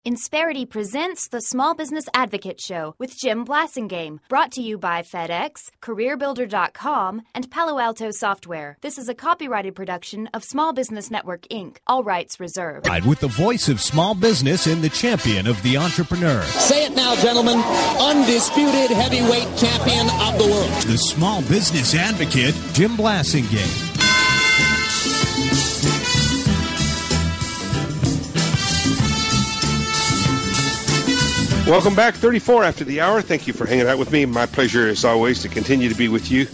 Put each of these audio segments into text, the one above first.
Insperity presents the Small Business Advocate Show with Jim Blasingame, brought to you by FedEx, CareerBuilder.com, and Palo Alto Software. This is a copyrighted production of Small Business Network, Inc., all rights reserved. With the voice of small business and the champion of the entrepreneur. Say it now, gentlemen. Undisputed heavyweight champion of the world. The Small Business Advocate, Jim Blasingame. Welcome back, 34 after the hour. Thank you for hanging out with me. My pleasure, as always, to continue to be with you.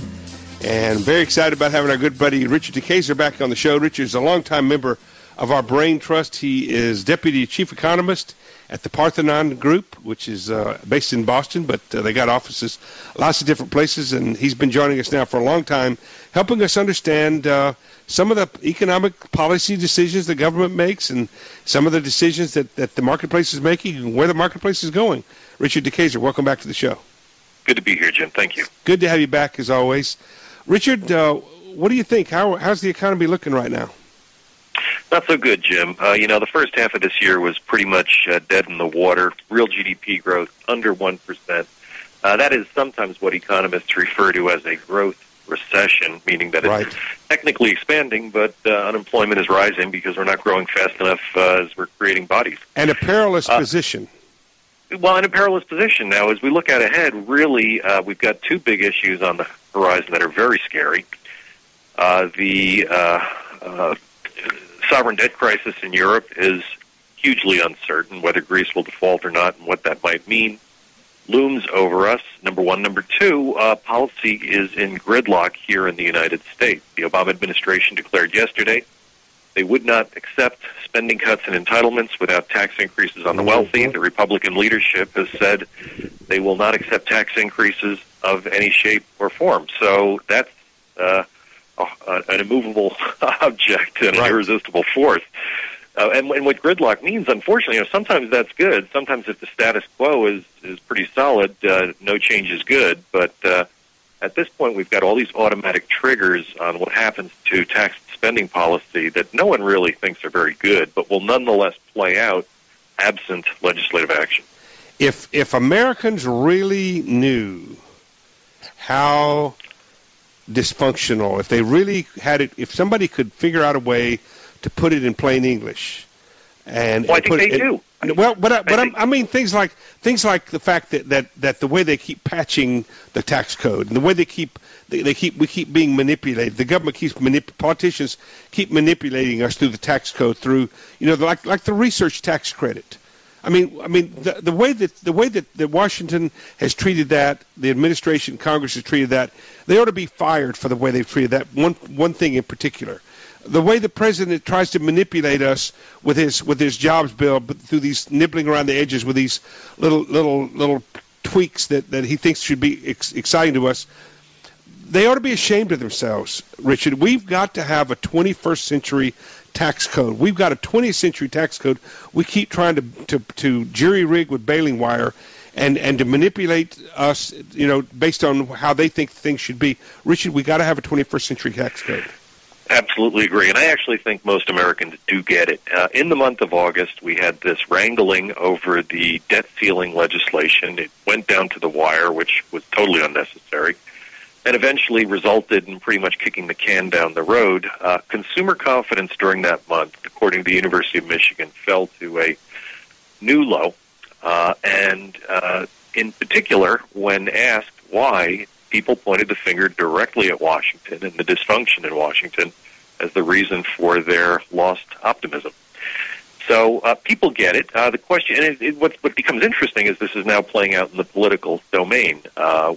And very excited about having our good buddy Richard DeKaser back on the show. Richard is a longtime member of our Brain Trust. He is Deputy Chief Economist at the Parthenon Group, which is based in Boston, but they got offices lots of different places, and he's been joining us now for a long time, helping us understand some of the economic policy decisions the government makes and some of the decisions that the marketplace is making and where the marketplace is going. Richard DeKaser, welcome back to the show. Good to be here, Jim. Thank you. Good to have you back, as always. Richard, what do you think? How's the economy looking right now? Not so good, Jim. The first half of this year was pretty much dead in the water. Real GDP growth under 1%. That is sometimes what economists refer to as a growth recession, meaning that it's technically expanding, but unemployment is rising because we're not growing fast enough as we're creating bodies. And a perilous position. Well, in a perilous position now. As we look out ahead, really, we've got two big issues on the horizon that are very scary. The sovereign debt crisis in Europe is hugely uncertain, whether Greece will default or not and what that might mean. Looms over us, number one. Number two, policy is in gridlock here in the United States. The Obama administration declared yesterday they would not accept spending cuts and entitlements without tax increases on the wealthy. The Republican leadership has said they will not accept tax increases of any shape or form. So that's an immovable object and an irresistible force. And what gridlock means, unfortunately, sometimes that's good. Sometimes if the status quo is pretty solid, no change is good. But at this point, we've got all these automatic triggers on what happens to tax spending policy that no one really thinks are very good, but will nonetheless play out absent legislative action. If Americans really knew how dysfunctional, if they really had it, if somebody could figure out a way to put it in plain English, and I think they do. I mean things like the fact that the way they keep patching the tax code and the way we keep being manipulated. The government keeps politicians keep manipulating us through the tax code, through like the research tax credit. I mean the way that Washington has treated that, the administration, Congress has treated that, they ought to be fired for the way they've treated that one thing in particular. The way the president tries to manipulate us with his jobs bill, but through these nibbling around the edges with these little tweaks that he thinks should be exciting to us, they ought to be ashamed of themselves, Richard. We've got to have a 21st century tax code. We've got a 20th century tax code. We keep trying to jury rig with baling wire and to manipulate us, based on how they think things should be. Richard, we got to have a 21st century tax code. Absolutely agree, and I actually think most Americans do get it. In the month of August, we had this wrangling over the debt ceiling legislation. It went down to the wire, which was totally unnecessary, and eventually resulted in pretty much kicking the can down the road. Consumer confidence during that month, according to the University of Michigan, fell to a new low, and in particular, when asked why, people pointed the finger directly at Washington and the dysfunction in Washington as the reason for their lost optimism. So people get it. The question, and what becomes interesting is this is now playing out in the political domain.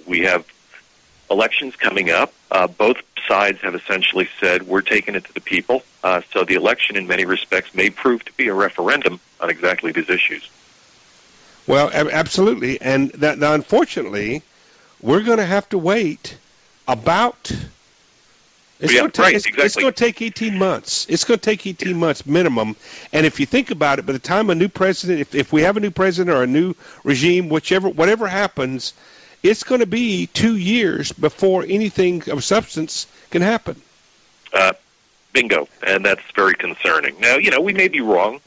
We have elections coming up. Both sides have essentially said we're taking it to the people. So the election, in many respects, may prove to be a referendum on exactly these issues. Well, absolutely. And now, unfortunately, we're going to have to wait about. It's going to take 18 months. It's going to take 18 months minimum. And if you think about it, by the time a new president, if we have a new president or a new regime, whatever happens, it's going to be 2 years before anything of substance can happen. Bingo, and that's very concerning. Now, we may be wrong.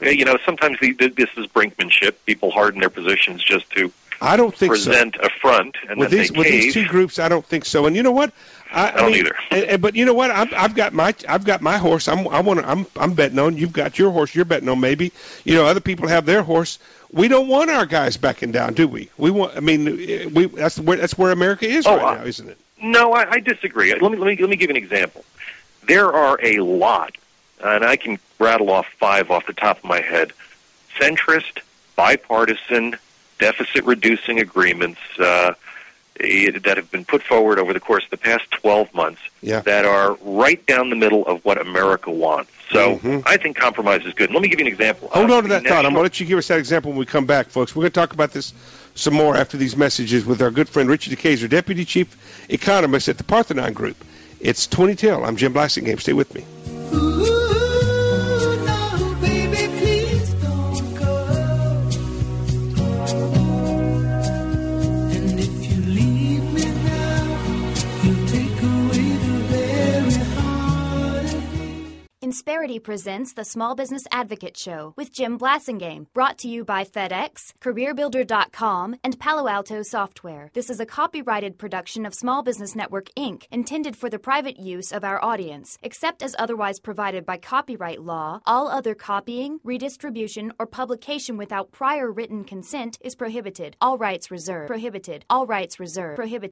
Sometimes this is brinkmanship. People harden their positions just to I don't think present a front, and with then these they with cave. these two groups. I don't think so. And you know what? I don't mean, either. But you know what? I've got my horse. I'm betting on. You've got your horse. You're betting on maybe. Other people have their horse. We don't want our guys backing down, do we? We want. I mean, that's where America is right now, isn't it? No, I disagree. Let me give you an example. There are a lot, and I can rattle off 5 off the top of my head, centrist, bipartisan, deficit-reducing agreements that have been put forward over the course of the past 12 months that are right down the middle of what America wants. So I think compromise is good. Let me give you an example. Hold on to that thought. I'm going to let you give us that example when we come back, folks. We're going to talk about this some more after these messages with our good friend Richie DeKaser, Deputy Chief Economist at the Parthenon Group. It's 2010. I'm Jim Blasingame. Stay with me. No, baby, please don't go. And if you leave me now, you take away the very heart of me. Insperity presents the Small Business Advocate Show with Jim Blasingame, brought to you by FedEx, CareerBuilder.com, and Palo Alto Software. This is a copyrighted production of Small Business Network, Inc., intended for the private use of our audience. Except as otherwise provided by copyright law, all other copying, redistribution, or publication without prior written consent is prohibited. All rights reserved. Prohibited. All rights reserved. Prohibited.